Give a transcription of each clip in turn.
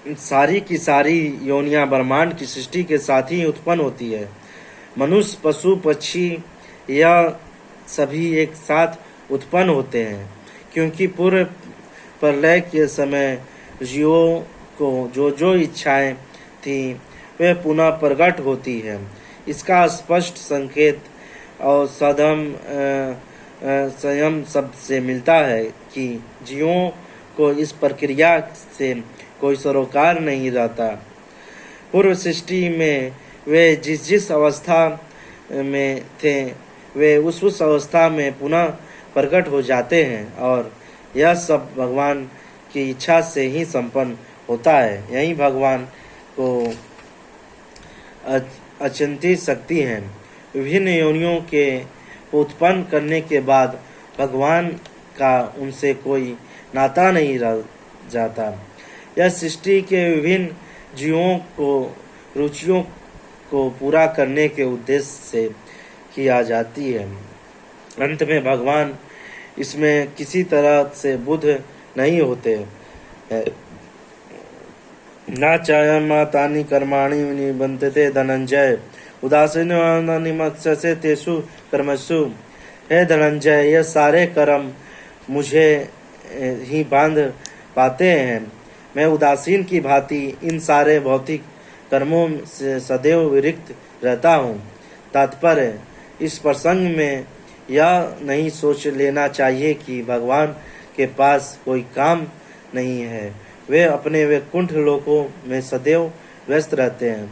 सारी की सारी योनियां ब्रह्मांड की सृष्टि के साथ ही उत्पन्न होती है। मनुष्य, पशु, पक्षी यह सभी एक साथ उत्पन्न होते हैं, क्योंकि पूर्व प्रलय के समय जीवों को जो जो इच्छाएं थी वे पुनः प्रकट होती है। इसका स्पष्ट संकेत और संयम शब्द से मिलता है कि जीवों को इस प्रक्रिया से कोई सरोकार नहीं रहता। पूर्व सृष्टि में वे जिस जिस अवस्था में थे वे उस अवस्था में पुनः प्रकट हो जाते हैं, और यह सब भगवान की इच्छा से ही संपन्न होता है। यही भगवान को अचिंत्य शक्ति है। विभिन्न योनियों के उत्पन्न करने के बाद भगवान का उनसे कोई नाता नहीं रह जाता। यह सृष्टि के विभिन्न जीवों को रुचियों को पूरा करने के उद्देश्य से किया जाती है। अंत में भगवान इसमें किसी तरह से बुद्ध नहीं होते। न चायमातानि कर्माणि निबंधते धनंजय उदासीन तेषु कर्मसु। हे धनंजय, ये सारे कर्म मुझे ही बांध पाते हैं। मैं उदासीन की भांति इन सारे भौतिक कर्मों से सदैव विरक्त रहता हूँ। तात्पर्य, इस प्रसंग में यह नहीं सोच लेना चाहिए कि भगवान के पास कोई काम नहीं है। वे अपने वैकुंठ लोकों में सदैव व्यस्त रहते हैं।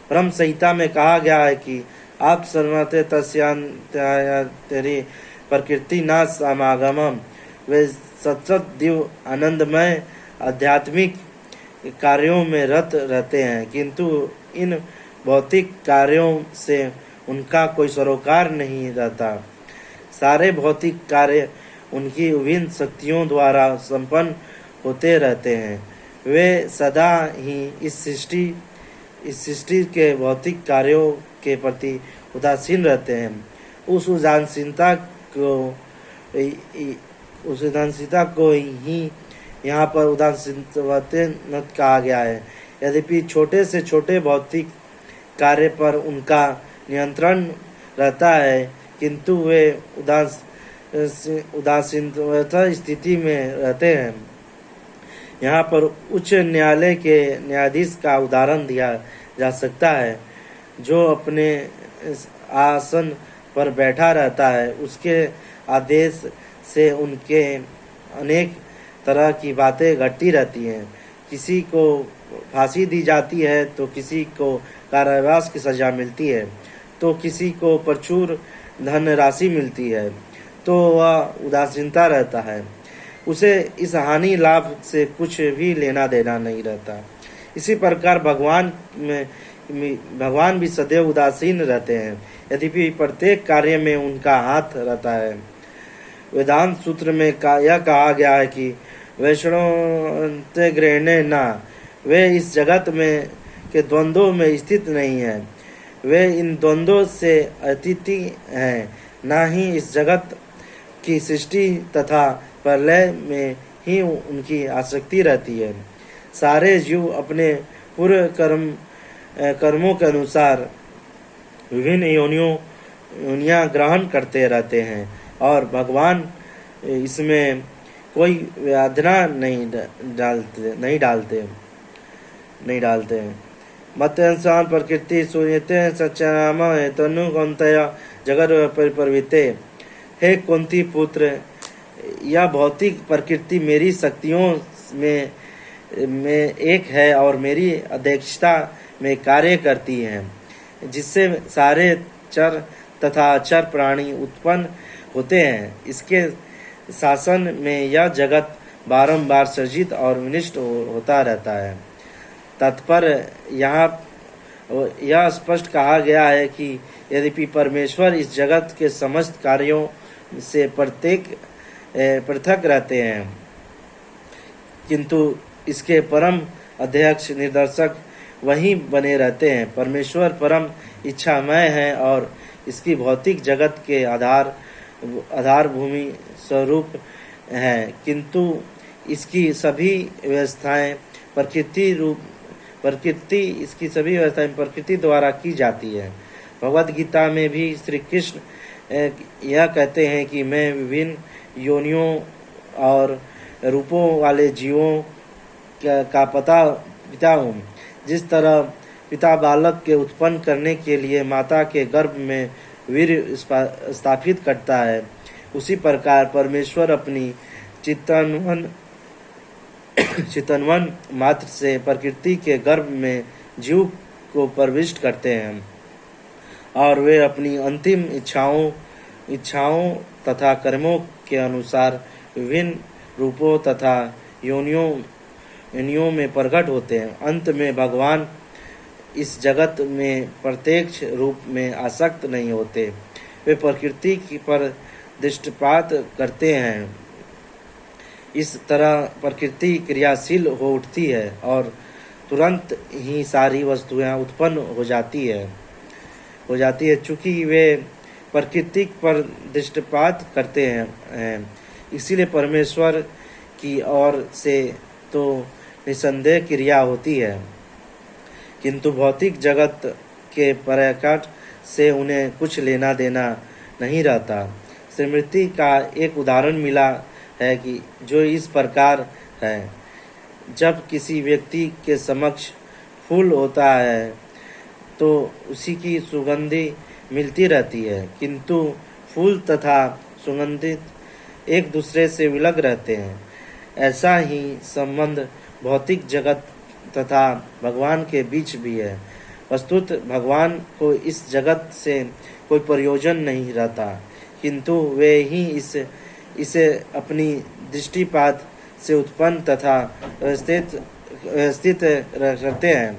ब्रह्म संहिता में कहा गया है कि आप सर्वते तस्यांतरी प्रकृति न समागमम। वे सतत दिव्य आनंदमय आध्यात्मिक कार्यों में रत रहते हैं, किंतु इन भौतिक कार्यों से उनका कोई सरोकार नहीं रहता। सारे भौतिक कार्य उनकी विभिन्न शक्तियों द्वारा संपन्न होते रहते हैं। वे सदा ही इस सृष्टि के भौतिक कार्यों के प्रति उदासीन रहते हैं। उस उदासीनता को ही यहाँ पर उदासीनता कहा गया है। यद्यपि छोटे से छोटे भौतिक कार्य पर उनका नियंत्रण रहता है, किंतु वे उदासीनता स्थिति में रहते हैं। यहाँ पर उच्च न्यायालय के न्यायाधीश का उदाहरण दिया जा सकता है, जो अपने आसन पर बैठा रहता है। उसके आदेश से उनके अनेक तरह की बातें घटती रहती हैं। किसी को फांसी दी जाती है, तो किसी को कारावास की सजा मिलती है, तो किसी को प्रचुर धन राशि मिलती है, तो वह उदासीनता रहता है। उसे इस हानि लाभ से कुछ भी लेना देना नहीं रहता। इसी प्रकार भगवान भी सदैव उदासीन रहते हैं, यद्यपि प्रत्येक कार्य में उनका हाथ रहता है। वेदांत सूत्र में यह कहा गया है कि वैष्णवग्रहणे न, वे इस जगत में के द्वंद्वों में स्थित नहीं है। वे इन द्वंद्वों से अतीत हैं, न ही इस जगत की सृष्टि तथा प्रलय में ही उनकी आसक्ति रहती है। सारे जीव अपने पूर्व कर्मों के अनुसार विभिन्न योनियां ग्रहण करते रहते हैं, और भगवान इसमें कोई व्याधना नहीं डालते। मत्स्यान प्रकृति सुनिते सच्चाम तनु कौंतया जगत परिप्रवृत्ते। हे कुंती पुत्र, यह भौतिक प्रकृति मेरी शक्तियों में एक है और मेरी अध्यक्षता में कार्य करती है, जिससे सारे चर तथा अचर प्राणी उत्पन्न होते हैं। इसके शासन में यह जगत बारंबार सृजित और विनिष्ट होता रहता है। तात्पर्य, यहाँ यह स्पष्ट कहा गया है कि यद्यपि परमेश्वर इस जगत के समस्त कार्यों से पृथक रहते हैं, किंतु इसके परम अध्यक्ष निर्देशक वहीं बने रहते हैं। परमेश्वर परम इच्छामय है और इसकी भौतिक जगत के आधार भूमि स्वरूप है, किंतु इसकी सभी व्यवस्थाएं प्रकृति इसकी सभी व्यवस्थाएं प्रकृति द्वारा की जाती है। भगवद गीता में भी श्री कृष्ण यह कहते हैं कि मैं विभिन्न योनियों और रूपों वाले जीवों का पिता हूँ। जिस तरह पिता बालक के उत्पन्न करने के लिए माता के गर्भ में वीर्य स्थापित करता है, उसी प्रकार परमेश्वर अपनी चितनवन मात्र से प्रकृति के गर्भ में जीव को प्रविष्ट करते हैं और वे अपनी अंतिम इच्छाओं तथा कर्मों के अनुसार विभिन्न रूपों तथा योनियों में प्रकट होते हैं। अंत में भगवान इस जगत में प्रत्यक्ष रूप में आसक्त नहीं होते, वे प्रकृति पर दृष्टिपात करते हैं। इस तरह प्रकृति क्रियाशील हो उठती है और तुरंत ही सारी वस्तुएं उत्पन्न हो जाती है। चूँकि वे प्रकृति पर दृष्टिपात करते हैं, इसीलिए परमेश्वर की ओर से तो निसंदेह क्रिया होती है, किंतु भौतिक जगत के प्रकट से उन्हें कुछ लेना देना नहीं रहता। स्मृति का एक उदाहरण मिला है कि जो इस प्रकार है, जब किसी व्यक्ति के समक्ष फूल होता है तो उसी की सुगंधी मिलती रहती है, किंतु फूल तथा सुगंधित एक दूसरे से विलग रहते हैं। ऐसा ही संबंध भौतिक जगत तथा भगवान के बीच भी है। वस्तुतः भगवान को इस जगत से कोई प्रयोजन नहीं रहता, किंतु वे ही इसे अपनी दृष्टिपात से उत्पन्न तथा व्यवस्थित करते हैं।